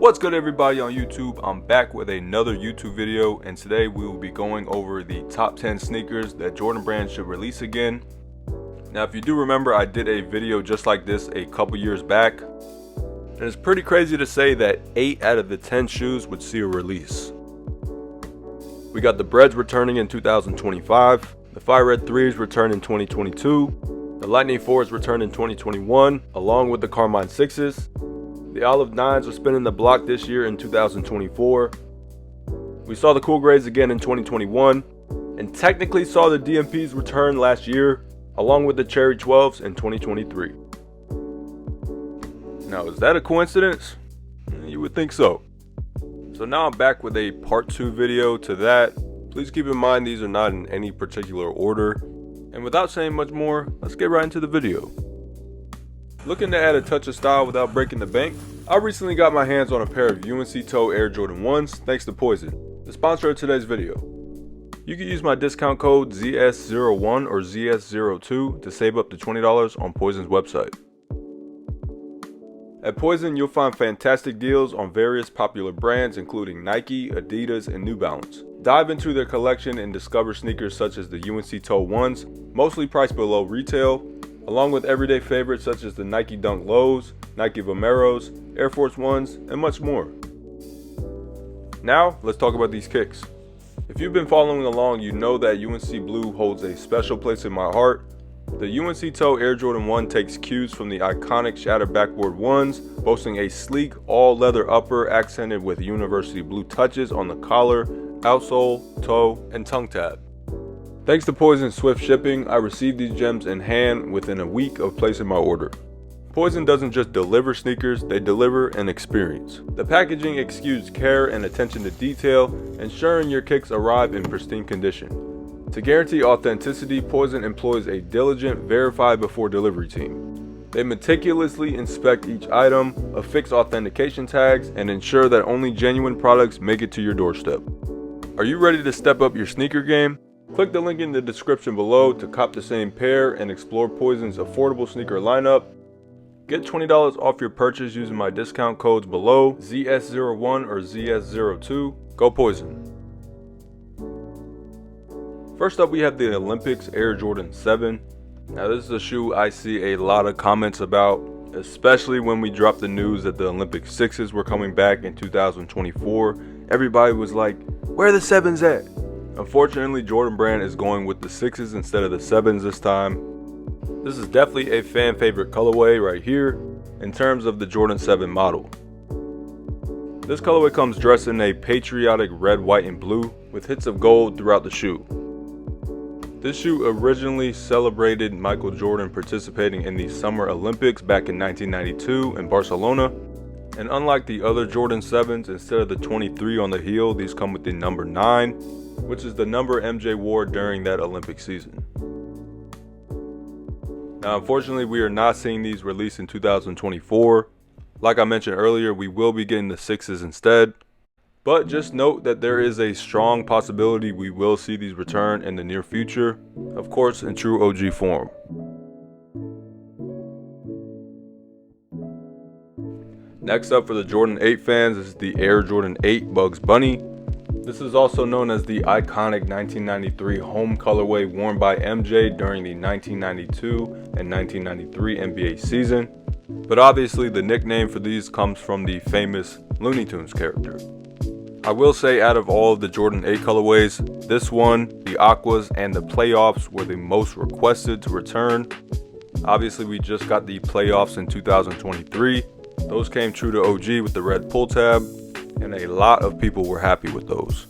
What's good, everybody on YouTube? I'm back with another YouTube video, and today we will be going over the top 10 sneakers that Jordan Brand should release again. Now, if you do remember, I did a video just like this a couple years back, and it's pretty crazy to say that 8 out of the 10 shoes would see a release. We got the Breads returning in 2025, the Fire Red 3s return in 2022, the Lightning 4s return in 2021, along with the Carmine 6s. The Olive 9s are spinning the block this year in 2024. We saw the Cool Grays again in 2021, and technically saw the DMPs return last year, along with the Cherry 12s in 2023. Now, is that a coincidence? You would think so. So now I'm back with a part 2 video to that. Please keep in mind these are not in any particular order. And without saying much more, let's get right into the video. Looking to add a touch of style without breaking the bank? I recently got my hands on a pair of UNC Toe Air Jordan 1s thanks to POIZON, the sponsor of today's video. You can use my discount code ZS01 or ZS02 to save up to $20 on POIZON's website. At POIZON, you'll find fantastic deals on various popular brands including Nike, Adidas, and New Balance. Dive into their collection and discover sneakers such as the UNC Toe 1s, mostly priced below retail, along with everyday favorites such as the Nike Dunk Lows, Nike Vomeros, Air Force 1s, and much more. Now, let's talk about these kicks. If you've been following along, you know that UNC Blue holds a special place in my heart. The UNC Toe Air Jordan 1 takes cues from the iconic Shattered Backboard 1s, boasting a sleek, all-leather upper accented with university blue touches on the collar, outsole, toe, and tongue tab. Thanks to POIZON's swift shipping, I received these gems in hand within a week of placing my order. POIZON doesn't just deliver sneakers, they deliver an experience. The packaging exudes care and attention to detail, ensuring your kicks arrive in pristine condition. To guarantee authenticity, POIZON employs a diligent verify before delivery team. They meticulously inspect each item, affix authentication tags, and ensure that only genuine products make it to your doorstep. Are you ready to step up your sneaker game? Click the link in the description below to cop the same pair and explore POIZON's affordable sneaker lineup. Get $20 off your purchase using my discount codes below, ZS01 or ZS02. Go POIZON. First up, we have the Olympics Air Jordan 7. Now, this is a shoe I see a lot of comments about, especially when we dropped the news that the Olympic 6s were coming back in 2024. Everybody was like, where are the 7s at? Unfortunately, Jordan Brand is going with the 6s instead of the 7s this time. This is definitely a fan favorite colorway right here in terms of the Jordan 7 model. This colorway comes dressed in a patriotic red, white, and blue with hits of gold throughout the shoe. This shoe originally celebrated Michael Jordan participating in the Summer Olympics back in 1992 in Barcelona. And unlike the other Jordan 7s, instead of the 23 on the heel, these come with the number 9, which is the number MJ wore during that Olympic season. Now, unfortunately, we are not seeing these released in 2024. Like I mentioned earlier, we will be getting the 6s instead. But just note that there is a strong possibility we will see these return in the near future, of course in true OG form. Next up for the Jordan 8 fans is the Air Jordan 8 Bugs Bunny. This is also known as the iconic 1993 home colorway worn by MJ during the 1992 and 1993 NBA season. But obviously the nickname for these comes from the famous Looney Tunes character. I will say out of all of the Jordan 8 colorways, this one, the Aquas, and the Playoffs were the most requested to return. Obviously we just got the Playoffs in 2023. Those came true to OG with the red pull tab, and a lot of people were happy with those.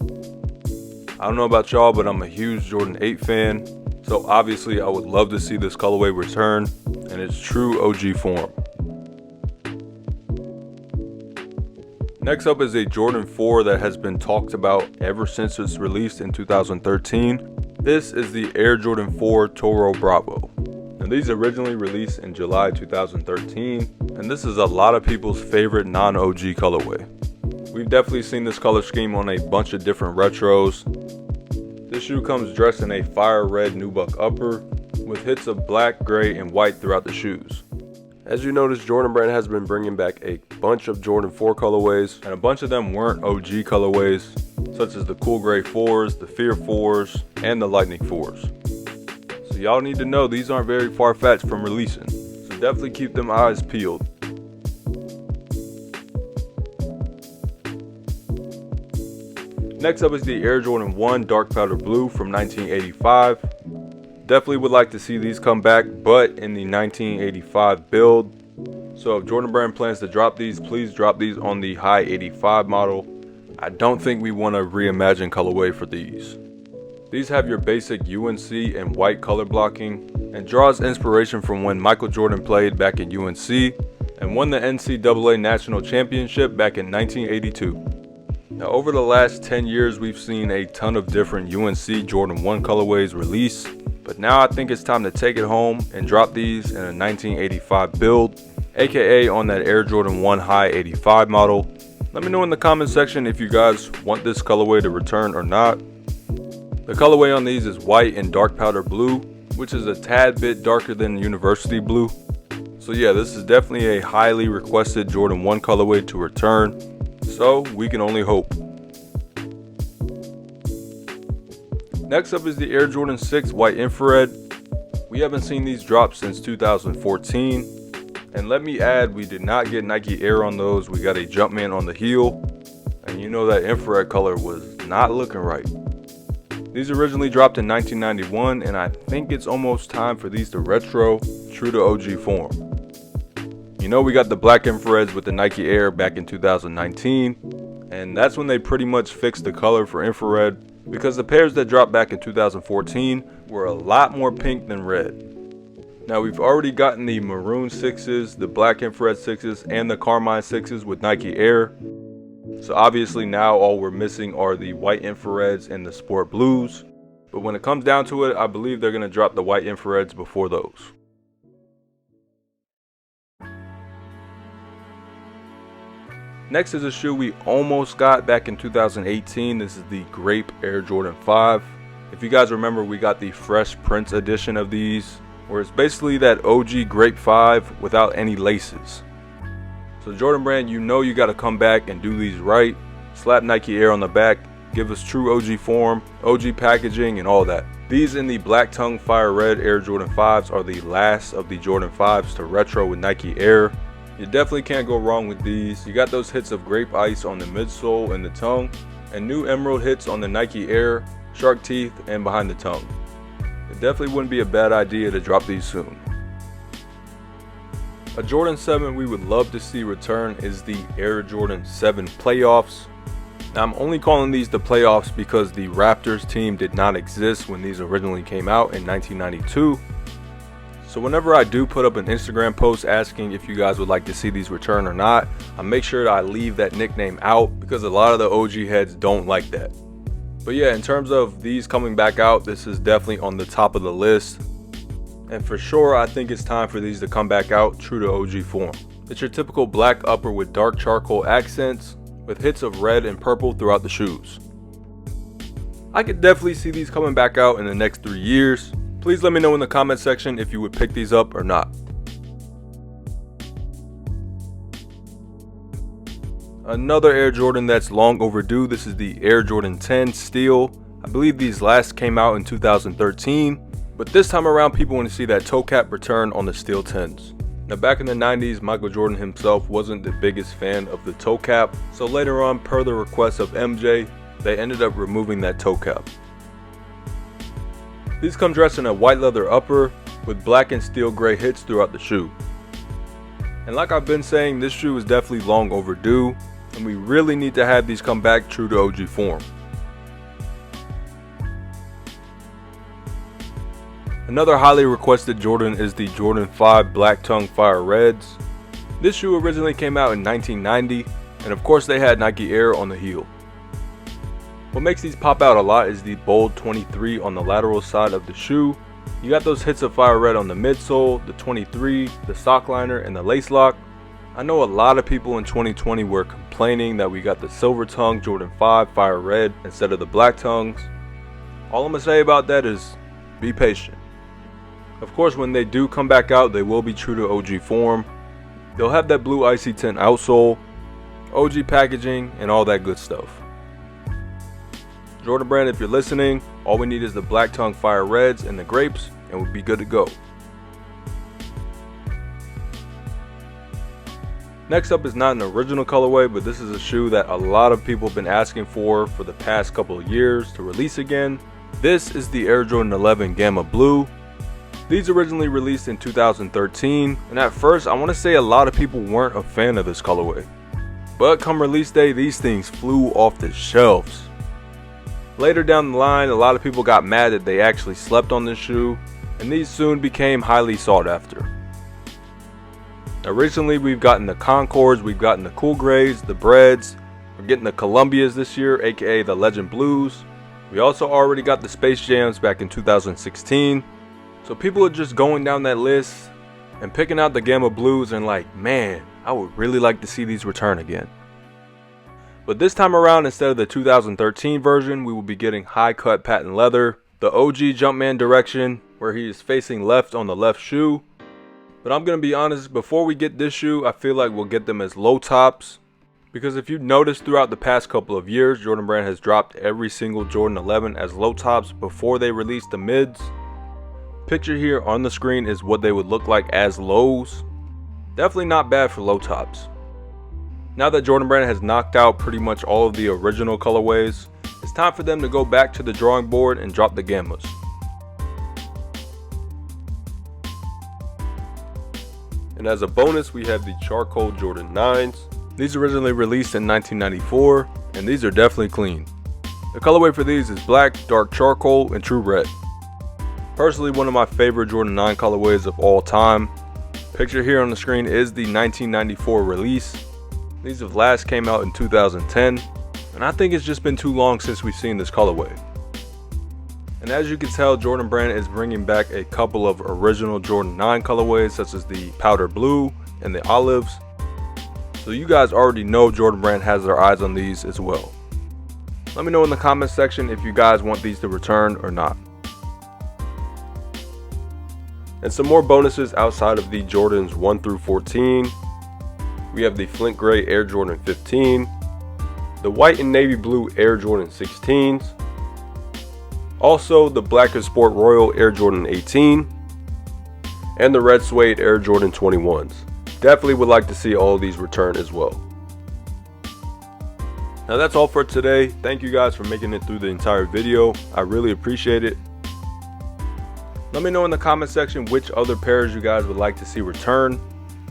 I don't know about y'all, but I'm a huge Jordan 8 fan, so obviously I would love to see this colorway return in its true OG form. Next up is a Jordan 4 that has been talked about ever since its release in 2013. This is the Air Jordan 4 Toro Bravo. Now, these originally released in July 2013, and this is a lot of people's favorite non-OG colorway. We've definitely seen this color scheme on a bunch of different retros. This shoe comes dressed in a fire red nubuck upper with hits of black, gray, and white throughout the shoes. As you notice, Jordan Brand has been bringing back a bunch of Jordan 4 colorways, and a bunch of them weren't OG colorways, such as the Cool Gray 4s, the Fear 4s, and the Lightning 4s. So y'all need to know these aren't very far-fetched from releasing, so definitely keep them eyes peeled. Next up is the Air Jordan 1 Dark Powder Blue from 1985. Definitely would like to see these come back, but in the 1985 build. So if Jordan Brand plans to drop these, please drop these on the high 85 model. I don't think we want a reimagined colorway for these. These have your basic UNC and white color blocking, and draws inspiration from when Michael Jordan played back at UNC and won the NCAA National Championship back in 1982. Now over the last 10 years, we've seen a ton of different UNC Jordan 1 colorways release. But now I think it's time to take it home and drop these in a 1985 build, aka on that Air Jordan 1 High 85 model. Let me know in the comment section if you guys want this colorway to return or not. The colorway on these is white and dark powder blue, which is a tad bit darker than university blue. So yeah, this is definitely a highly requested Jordan 1 colorway to return, so we can only hope. Next up is the Air Jordan 6 White Infrared. We haven't seen these drop since 2014. And let me add, we did not get Nike Air on those. We got a Jumpman on the heel. And you know that infrared color was not looking right. These originally dropped in 1991, and I think it's almost time for these to retro, true to OG form. You know, we got the black infrareds with the Nike Air back in 2019. And that's when they pretty much fixed the color for infrared, because the pairs that dropped back in 2014 were a lot more pink than red. Now we've already gotten the maroon 6s, the black infrared 6s, and the carmine 6s with Nike Air. So obviously now all we're missing are the white infrareds and the sport blues. But when it comes down to it, I believe they're going to drop the white infrareds before those. Next is a shoe we almost got back in 2018. This is the Grape Air Jordan 5. If you guys remember, we got the Fresh Prince edition of these, where it's basically that OG Grape 5 without any laces. So Jordan Brand, you know you got to come back and do these right. Slap Nike Air on the back, give us true OG form, OG packaging, and all that. These in the Black Tongue Fire Red Air Jordan 5s are the last of the Jordan 5s to retro with Nike Air. You definitely can't go wrong with these. You got those hits of grape ice on the midsole and the tongue, and new emerald hits on the Nike Air, shark teeth, and behind the tongue. It definitely wouldn't be a bad idea to drop these soon. A Jordan 7 we would love to see return is the Air Jordan 7 Playoffs. Now I'm only calling these the Playoffs because the Raptors team did not exist when these originally came out in 1992. So whenever I do put up an Instagram post asking if you guys would like to see these return or not, I make sure that I leave that nickname out because a lot of the OG heads don't like that. But yeah, in terms of these coming back out, this is definitely on the top of the list. And for sure, I think it's time for these to come back out true to OG form. It's your typical black upper with dark charcoal accents with hits of red and purple throughout the shoes. I could definitely see these coming back out in the next 3 years. Please let me know in the comment section if you would pick these up or not. Another Air Jordan that's long overdue, this is the Air Jordan 10 Steel. I believe these last came out in 2013, but this time around people want to see that toe cap return on the Steel 10s. Now back in the 90s, Michael Jordan himself wasn't the biggest fan of the toe cap, so later on, per the request of MJ, they ended up removing that toe cap. These come dressed in a white leather upper with black and steel gray hits throughout the shoe. And like I've been saying, this shoe is definitely long overdue, and we really need to have these come back true to OG form. Another highly requested Jordan is the Jordan 5 Black Tongue Fire Reds. This shoe originally came out in 1990, and of course they had Nike Air on the heel. What makes these pop out a lot is the bold 23 on the lateral side of the shoe. You got those hits of fire red on the midsole, the 23, the sock liner, and the lace lock. I know a lot of people in 2020 were complaining that we got the silver tongue Jordan 5 fire red instead of the black tongues. All I'm gonna say about that is be patient. Of course, when they do come back out, they will be true to OG form. They'll have that blue icy tint outsole, OG packaging, and all that good stuff. Jordan Brand, if you're listening, all we need is the Black Tongue Fire Reds and the grapes, and we'll be good to go. Next up is not an original colorway, but this is a shoe that a lot of people have been asking for the past couple of years to release again. This is the Air Jordan 11 Gamma Blue. These originally released in 2013, and at first I want to say a lot of people weren't a fan of this colorway. But come release day, these things flew off the shelves. Later down the line, a lot of people got mad that they actually slept on this shoe, and these soon became highly sought after. Now recently we've gotten the Concords, we've gotten the Cool Grays, the Breads, we're getting the Columbias this year, aka the Legend Blues. We also already got the Space Jams back in 2016. So people are just going down that list and picking out the Gamma Blues and like, man, I would really like to see these return again. But this time around, instead of the 2013 version, we will be getting high cut patent leather, the OG Jumpman direction, where he is facing left on the left shoe. But I'm going to be honest, before we get this shoe, I feel like we'll get them as low tops. Because if you've noticed throughout the past couple of years, Jordan Brand has dropped every single Jordan 11 as low tops before they release the mids. Picture here on the screen is what they would look like as lows. Definitely not bad for low tops. Now that Jordan Brand has knocked out pretty much all of the original colorways, it's time for them to go back to the drawing board and drop the Gammas. And as a bonus, we have the Charcoal Jordan 9s. These originally released in 1994, and these are definitely clean. The colorway for these is black, dark charcoal, and true red. Personally, one of my favorite Jordan 9 colorways of all time. Picture here on the screen is the 1994 release. These have last came out in 2010, and I think it's just been too long since we've seen this colorway. And as you can tell, Jordan Brand is bringing back a couple of original Jordan 9 colorways, such as the powder blue and the olives. So you guys already know Jordan Brand has their eyes on these as well. Let me know in the comments section if you guys want these to return or not. And some more bonuses outside of the Jordans 1 through 14. We have the Flint Gray Air Jordan 15, the white and navy blue Air Jordan 16s, also the black and sport royal Air Jordan 18, and the red suede Air Jordan 21s. Definitely would like to see all of these return as well. Now that's all for today. Thank you guys for making it through the entire video. I really appreciate it. Let me know in the comment section which other pairs you guys would like to see return,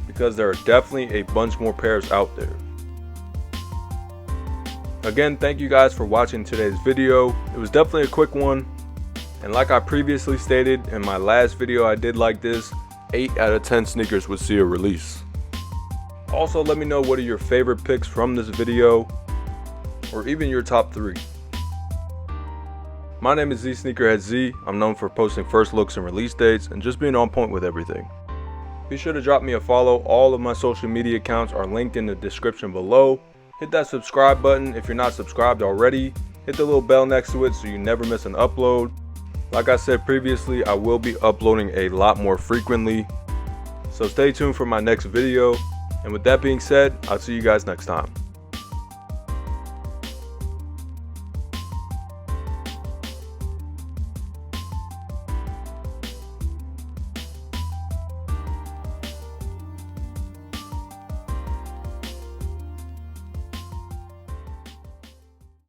because there are definitely a bunch more pairs out there. Again, thank you guys for watching today's video. It was definitely a quick one, and like I previously stated in my last video I did like this, 8 out of 10 sneakers would see a release. Also, let me know what are your favorite picks from this video, or even your top 3. My name is zSneakerHeadz. I'm known for posting first looks and release dates and just being on point with everything. Be sure to drop me a follow. All of my social media accounts are linked in the description below. Hit that subscribe button if you're not subscribed already. Hit the little bell next to it so you never miss an upload. Like I said previously, I will be uploading a lot more frequently. So stay tuned for my next video. And with that being said, I'll see you guys next time.